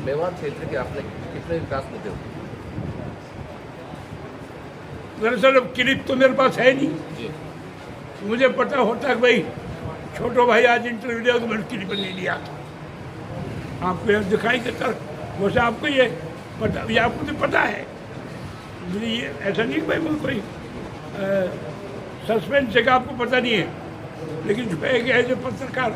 मेवाड़ क्षेत्र के आपने कितने विकास मुद्दे हो? दरअसल अब क्लिप तो मेरे पास है नहीं। जी। मुझे पता होता है कि भाई छोटो भाई आज इंटरव्यू लिया तो मैंने क्लिप नहीं लिया था, आपको यह दिखाई देता। वैसे आपको ये पता, ये आपको तो पता है, मुझे ये ऐसा नहीं कि भाई मुझे कोई सस्पेंस है कि आपको पता नहीं है, लेकिन जो है कि एज ए पत्रकार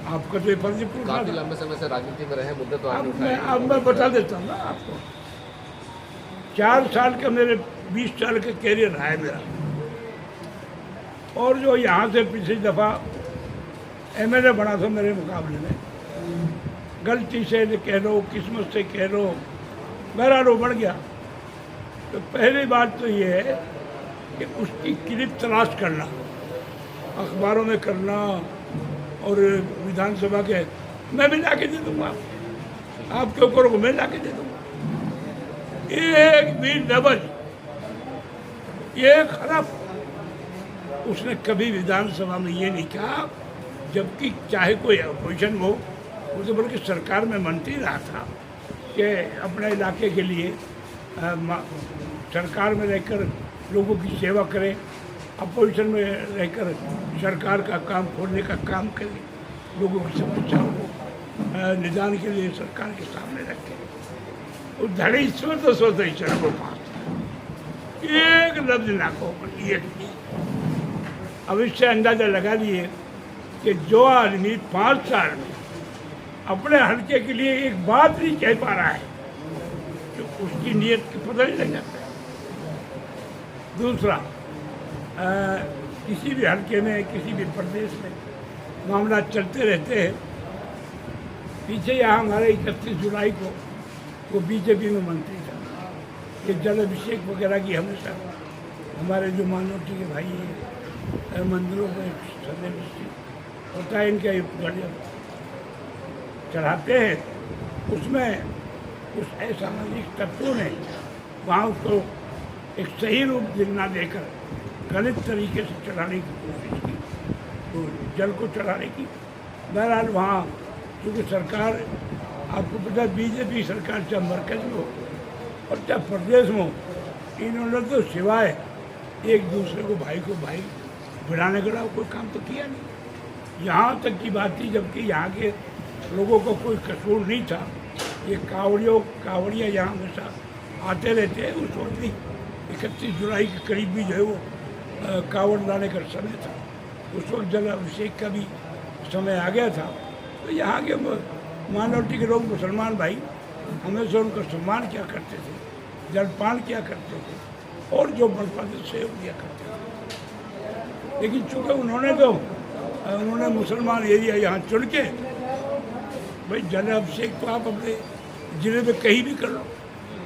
आपका तो ये फर्ज पूरा काफी था। लंबे समय से राजनीति में रहे, मुद्दे तो आपने उठाए। अब मैं बता देता हूँ ना आपको, 4 साल का मेरे 20 साल का कैरियर रहा है मेरा, और जो यहाँ से पिछली दफ़ा एमएलए बना था मेरे मुकाबले में, गलती से कह लो, किस्मत से कह लो, बहरहाल वो बढ़ गया। तो पहली बात तो ये है कि उसकी क्लिप तलाश करना, अखबारों में करना, और विधानसभा के मैं भी ला के दे दूँगा, आपके ऊपर को मैं ला के दे दूँगा। एक भी डबल, एक हरफ उसने कभी विधानसभा में ये नहीं कहा, जबकि चाहे कोई अपोजिशन हो, उसे बल्कि सरकार में मंत्री रहा था कि अपने इलाके के लिए सरकार में रहकर लोगों की सेवा करें, अपोजिशन में रहकर सरकार का काम खोलने का काम करें, लोगों की समस्याओं को निदान के लिए सरकार के सामने रखें। वो धड़ी स्वतः ही चलो पास एक लफ्ज ना को, एक नहीं। अब इससे अंदाजा लगा लिए कि जो आदमी 5 साल में अपने हल्के के लिए एक बात नहीं कह पा रहा है, तो उसकी नीयत की पता नहीं लग जाता है। दूसरा, किसी भी हल्के में, किसी भी प्रदेश में मामला चलते रहते हैं। पीछे यहाँ हमारे 31 जुलाई को वो बीजेपी में मंत्री था, कि जल अभिषेक वगैरह की हमेशा हमारे जो माइनॉरिटी के भाई हैं मंदिरों में होता है, इनके गाड़ियाँ चढ़ाते हैं, उसमें उस असामाजिक तत्वों ने वहाँ उसको एक सही रूप दिखना देकर गलत तरीके से चढ़ाने की कोशिश की, तो जल को चढ़ाने की। बहरहाल वहाँ क्योंकि सरकार, आपको पता है बीजेपी सरकार चाहे मरकज में हो और चाहे प्रदेश में हो, इन्होंने तो सिवाय एक दूसरे को भाई बढ़ाने का कोई काम तो किया नहीं। यहाँ तक की बात थी, जबकि यहाँ के लोगों को कोई कसूर नहीं था। ये कावड़िया यहाँ हमेशा आते रहते हैं। उस वक्त भी 31 जुलाई के करीब भी जो है वो कावड़ लाने का समय था, उस वक्त जल अभिषेक का भी समय आ गया था। तो यहाँ के माइनॉरिटी के लोग, मुसलमान भाई, हमेशा उनका सम्मान किया करते थे, जलपान किया करते थे, और जो बन पाते सहयोग दिया करते थे। लेकिन चूँकि उन्होंने मुसलमान एरिया यहाँ चुन के, भाई जल अभिषेक तो आप अपने ज़िले में कहीं भी कर लो,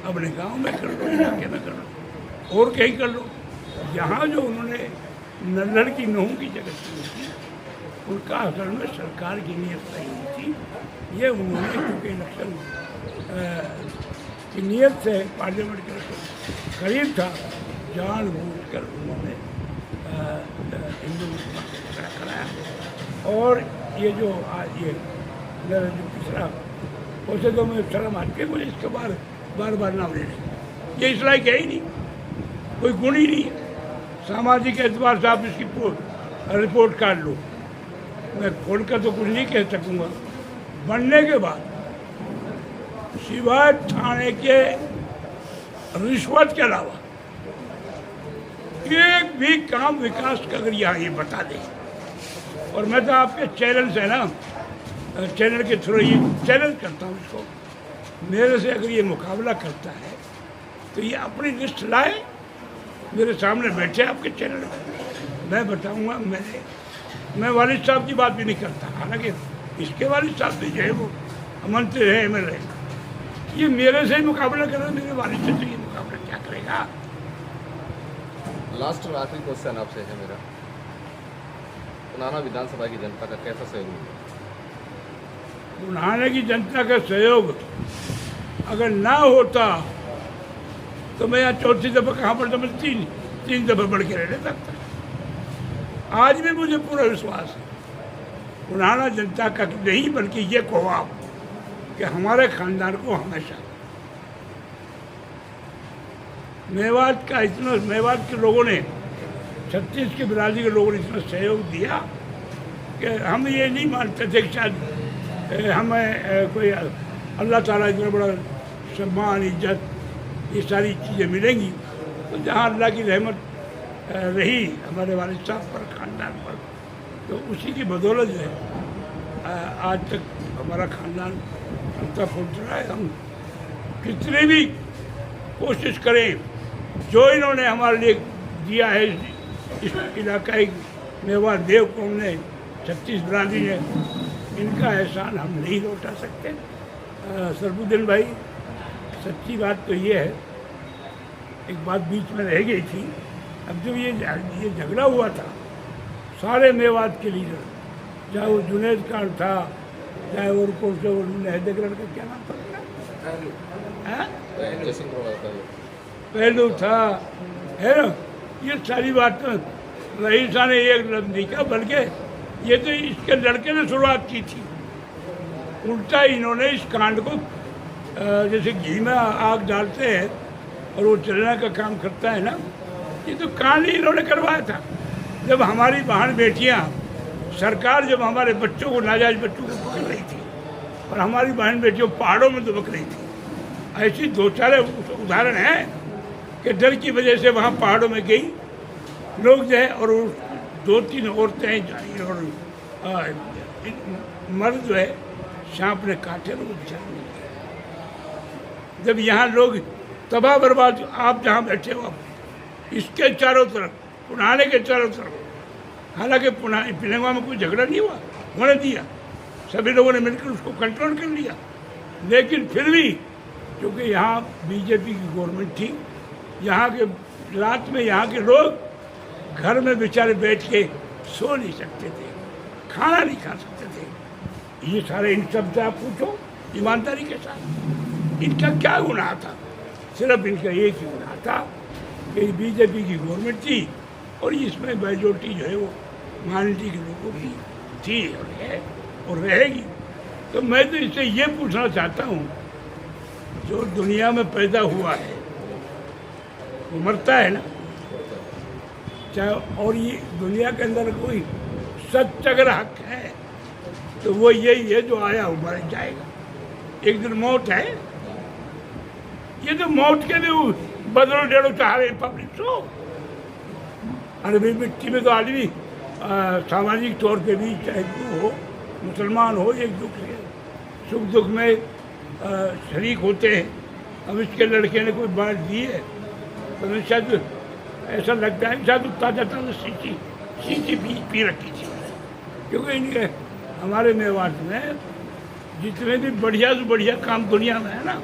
अपने गांव में कर लो, इलाके में कर लो, और कहीं कर लो। यहाँ जो उन्होंने नल्हड़ की नहू की जगह चुनी थी, उनका असल में सरकार की नीयत सही नहीं थी। ये उन्होंने क्योंकि इलेक्शन की नीयत से पार्लियामेंट के इलेक्शन करीब था, जानबूझकर उन्होंने हिंदू मुसलमान को झगड़ा कराया। और ये जो आज ये मेरा जो पिछड़ा, उसे तो मैं शर्म आती है मुझे इसके बार बार नाम लेने, ये इस लायक है ही नहीं, कोई गुण ही नहीं है। सामाजिक एतबार से आप इसकी रिपोर्ट काट लो, मैं खोल कर तो कुछ नहीं कह सकूँगा। बनने के बाद सिवाय थाने के रिश्वत के अलावा एक भी काम विकास का अगर यहाँ ये बता दें, और मैं तो आपके चैनल से ना, चैनल के थ्रू ये चैलेंज करता हूँ इसको, मेरे से अगर ये मुकाबला करता है तो ये अपनी लिस्ट लाए, मेरे सामने बैठे आपके चैनल में, मैं बताऊँगा। मैं वालिद साहब की बात भी नहीं करता, हालांकि इसके वालिद साहब भी जो है वो मंत्री है, एमएलए, ये मेरे से ही मुकाबला कर रहे हैं, मेरे वालिद से तो ये मुकाबला क्या करेगा। लास्ट और आखिरी क्वेश्चन आपसे है मेरा, पुराना विधानसभा की जनता का कैसा सहयोग है? बुढ़ाने की जनता का सहयोग अगर ना होता तो मैं यहाँ चौथी दफ़ा कहाँ पर, तो मैं तीन दफ़ा बढ़ के रहने लगता। आज भी मुझे पूरा विश्वास है बुढ़ाना जनता का नहीं, बल्कि ये कहो आप कि हमारे खानदान को हमेशा मेवात के लोगों ने, छत्तीस की बिरादरी के लोगों ने इतना सहयोग दिया कि हम ये नहीं मानते थे कि शायद हमें कोई अल्लाह ताला इतना बड़ा सम्मान, इज्जत, ये सारी चीज़ें मिलेंगी। तो जहाँ अल्लाह की रहमत रही हमारे वालिद साहब पर, ख़ानदान पर, तो उसी की बदौलत जो है आज तक हमारा ख़ानदान चलता फूलता रहा है। हम कितनी भी कोशिश करें, जो इन्होंने हमारे लिए दिया है इस इलाकाई मेवात देव कौम ने, छत्तीस बिरादरी ने, इनका एहसान हम नहीं लौटा सकते। सरफुद्दीन भाई, सच्ची बात तो ये है, एक बात बीच में रह गई थी। अब जब ये झगड़ा हुआ था, सारे मेवात के लीडर, चाहे वो जुनैद खान था, चाहे वो कौन से हैदरगढ़ का क्या नाम था, पहलू था, है ना, ये सारी बात रईसा ने एक लफ्ज़ नहीं कहा, बल्कि ये तो इसके लड़के ने शुरुआत की थी। उल्टा इन्होंने इस कांड को जैसे घी में आग डालते हैं और वो चलने का काम करता है ना, ये तो कांड ही इन्होंने करवाया था। जब हमारी बहन बेटियां, सरकार जब हमारे बच्चों को, नाजायज बच्चों को पकड़ रही थी और हमारी बहन बेटियों पहाड़ों में दुबक रही थी, ऐसी दो चार उदाहरण हैं कि डर की वजह से वहाँ पहाड़ों में गई लोग जो है, और दो तीन औरतें और मर्द जो है सांप ने काटे और वो बेचारे नहीं गए। जब यहाँ लोग तबाह बर्बाद, आप जहाँ बैठे हो, इसके चारों तरफ, पुनाने के चारों तरफ, हालांकि पिलंगवा में कोई झगड़ा नहीं हुआ, होने दिया, सभी लोगों ने मिलकर उसको कंट्रोल कर लिया। लेकिन फिर भी क्योंकि यहाँ बीजेपी की गवर्नमेंट थी, यहाँ के रात में यहाँ के लोग घर में बेचारे बैठ के सो नहीं सकते थे, खाना नहीं खा सकते थे। ये सारे इन सब से आप पूछो ईमानदारी के साथ, इनका क्या गुनाह था? सिर्फ इनका एक ही गुनाह था कि बीजेपी की गवर्नमेंट थी और इसमें मेजोरिटी जो है वो माइनॉरिटी के लोगों की थी और है और रहेगी। तो मैं तो इससे ये पूछना चाहता हूँ, जो दुनिया में पैदा हुआ है वो मरता है ना, चाहे, और ये दुनिया के अंदर कोई सच अगर हक है तो वो यही है, जो आया वो मर जाएगा, एक दिन मौत है। ये तो मौत के भी बदलो डेढ़ो चाह रहे पब्लिक सो। अरे भाई मिट्टी में तो आदमी सामाजिक तौर पे भी, चाहे हिंदू हो मुसलमान हो, एक दुख से सुख दुख में शरीक होते हैं। अब इसके लड़के ने कोई बात दी है तो शायद ऐसा लगता है शायद ताज़ा सीची पी रखी थी, क्योंकि इनके हमारे मेवात में जितने भी बढ़िया से बढ़िया काम दुनिया में है ना,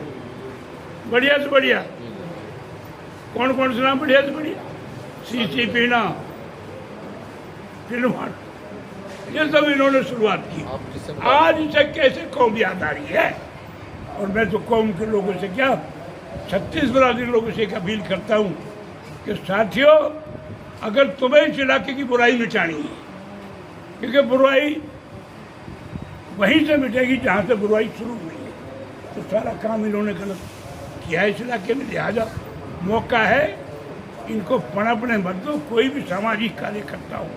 बढ़िया से बढ़िया, कौन कौन से नाम बढ़िया से बढ़िया, सीची पीना, फिल्म, ये सब इन्होंने शुरुआत की। आज इसे कैसे कौम याद आ रही है? और मैं तो कौम के लोगों से क्या, 36 बिरादरी लोगों से एक अपील करता हूँ कि साथियों, अगर तुम्हें इस इलाके की बुराई मिटानी है, क्योंकि बुराई वहीं से मिटेगी जहाँ से बुराई शुरू हुई है, तो सारा काम इन्होंने गलत किया है इस इलाके में। लिहाजा मौका है, इनको पनपने मत दो। कोई भी सामाजिक कार्य करता हो,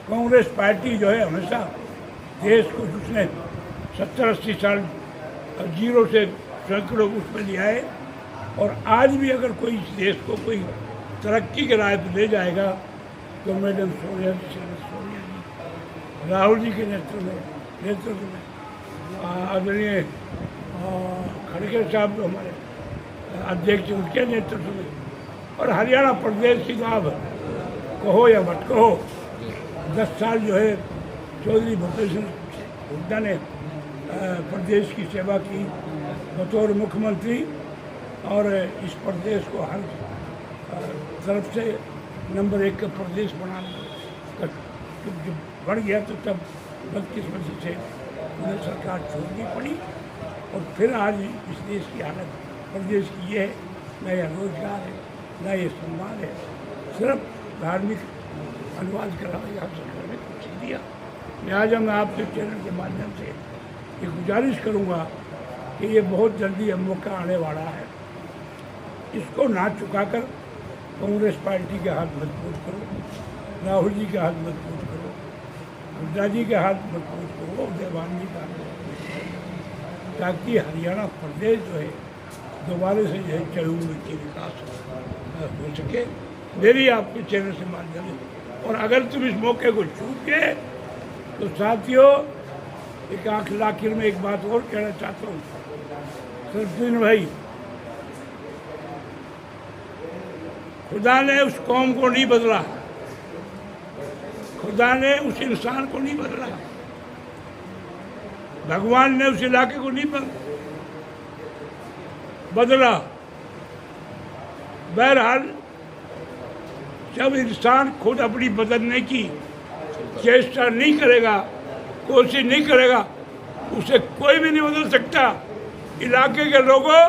कांग्रेस पार्टी जो है हमेशा देश को, उसने 70-80 साल जीरो से सैकड़ों उसमें लिया है, और आज भी अगर कोई इस देश को कोई तरक्की के राह पर ले जाएगा तो मैडम सोनिया जी, राहुल जी के नेतृत्व में आदरणीय खड़गे साहब जो हमारे अध्यक्ष, उनके नेतृत्व में, और हरियाणा प्रदेश की आप कहो या मत कहो, 10 साल जो है चौधरी भूपेश हुड्डा ने प्रदेश की सेवा की बतौर मुख्यमंत्री, और इस प्रदेश को हर तरफ से नंबर 1 का प्रदेश बनाने जब बढ़ गया तो तब बदकिस्मती से उन्हें सरकार छोड़नी पड़ी। और फिर आज इस देश की हालत, प्रदेश की ये है, न यह रोजगार है, न ये सम्मान है, सिर्फ धार्मिक अनुवाद करा यहाँ सरकार ने कुछ नहीं दिया। लिहाजा मैं आपके चैनल के माध्यम से ये गुजारिश करूँगा कि ये बहुत जल्दी अब मौका आने वाला है, इसको ना चुकाकर कांग्रेस पार्टी के हाथ मजबूत करो, राहुल जी के हाथ मजबूत करो, हुड्डा जी के हाथ मजबूत करो, देवान जी का हाथ मजबूत करो, ताकि हरियाणा प्रदेश जो है दोबारा से जो है चहुमुखी की विकास हो सके। मेरी आपके चैनल से माध्यम है। और अगर तुम इस मौके को चूक गए तो साथियों, एक आखिर में एक बात और कहना चाहता हूँ। सरफुद्दीन भाई, खुदा ने उस कौम को नहीं बदला, खुदा ने उस इंसान को नहीं बदला, भगवान ने उस इलाके को नहीं बदला। बहरहाल जब इंसान खुद अपनी बदलने की चेष्टा नहीं करेगा, कोशिश नहीं करेगा, उसे कोई भी नहीं बदल सकता। इलाके के लोगों,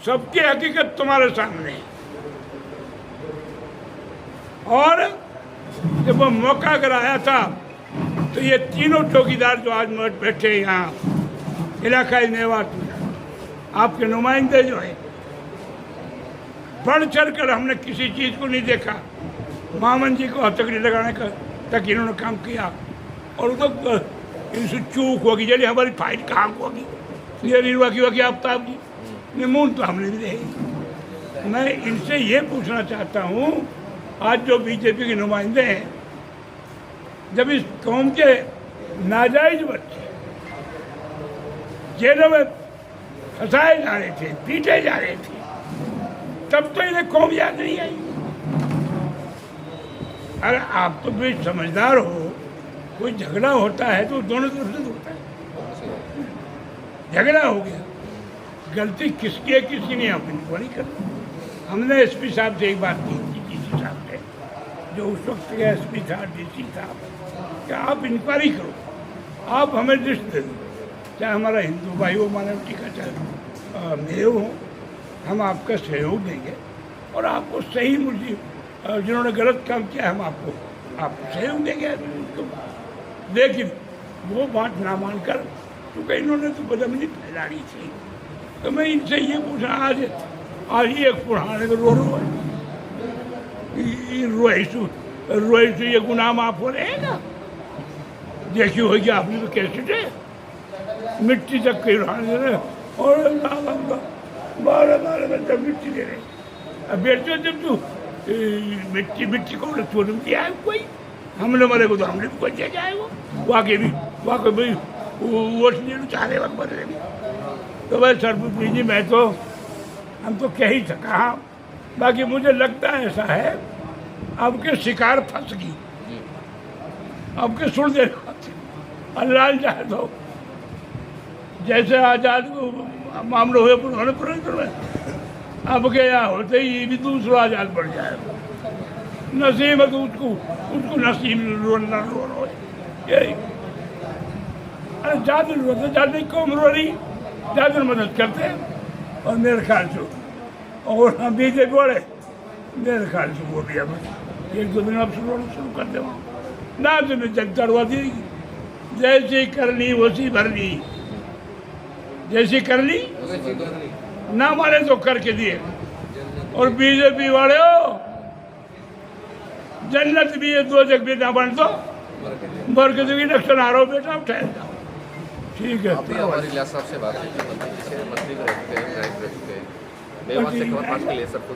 सबकी हकीकत तुम्हारे सामने है। और जब वो मौका अगर आया था तो ये तीनों चौकीदार जो आज बैठे यहाँ इलाकाई मेवात में, आपके नुमाइंदे जो है, बढ़ चढ़ कर हमने किसी चीज़ को नहीं देखा। मामन जी को हथकड़ी लगाने का तक इन्होंने काम किया। और तो इनसे चूक होगी, जल्दी हमारी फाइट कहाँ होगी, ये निर्वाह की आफ्ताब जी निमून तो हमने भी देखी। मैं इनसे ये पूछना चाहता हूँ, आज जो बीजेपी के नुमाइंदे हैं, जब इस कौम के नाजायज बच्चे जेलों में फंसाए जा रहे थे, पीटे जा रहे थे, तब तो इन्हें कौम याद नहीं आई। अरे आप तो भी समझदार हो, कोई झगड़ा होता है तो दोनों तरफ से होता है। झगड़ा हो गया, गलती किसकी है किसकी नहीं, आप इंक्वायरी करो। हमने एसपी साहब से एक बात की थी, डीसी साहब से, जो उस वक्त के एसपी था, डीसी था, कि आप इंक्वायरी करो, आप हमें लिस्ट दे दो, चाहे हमारा हिंदू भाई हो, मानवटी का, चाहे मेरे हो, हम आपका सहयोग देंगे और आपको सही मुझे जिन्होंने गलत काम किया हम आपको सहयोग देंगे। लेकिन वो बात ना मानकर, क्योंकि इन्होंने तो बदमनी फैलानी थी, तो मैं इनसे ये पूछा, आज ही एक पुराने को रो रोईसु ये गुनाह माफ हो रहेगा। देखी होगी आपने तो कैसे थे, मिट्टी तक कहीं उड़ाने दे रहे और बारह घंटा मिट्टी दे रहे। अब बेटे जब तू मिट्टी को छोड़ दिया है कोई, हमने मरे को तो हमने भी कोई दे जाए, वो वाकई भाई वो चाह रहे वक्त बदले में। तो भाई सरफुद्दीन जी, मैं तो हम तो कह ही सका, बाकी मुझे लगता है ऐसा है, अब के शिकार फंस गई, अब के सुन दे अल्लाह चाहे तो जैसे आज़ाद मामले हुए पुराने में, अब के यहाँ होते ही ये भी दूसरा आज़ाद बढ़ जाएगा। नसीब है तो उसको नसीब रो यही। अरे ज़्यादा रो तो ज़्यादा कौम रो रही, ज़्यादा मदद करते हैं। और मेरे ख्याल से और हम बीजेपी वाले, मेरे ख्याल से वो भी अब एक दो दिन अब शुरू कर दे, ना तुम्हें जनता रुआ देगी। जैसी करनी वैसी भरनी, जैसी कर ली ना माने तो करके दिए। और बीजेपी वाले हो, जन्नत भी है, दो जग भी ना बन तो बरकत भी नक्शल आ रहा हो बेटा, उठाए जाओ। ठीक है। अभी हमारी लिया साहब से बात मंत्री भी रहते हैं, मेवात से खबर पास के लिए सबको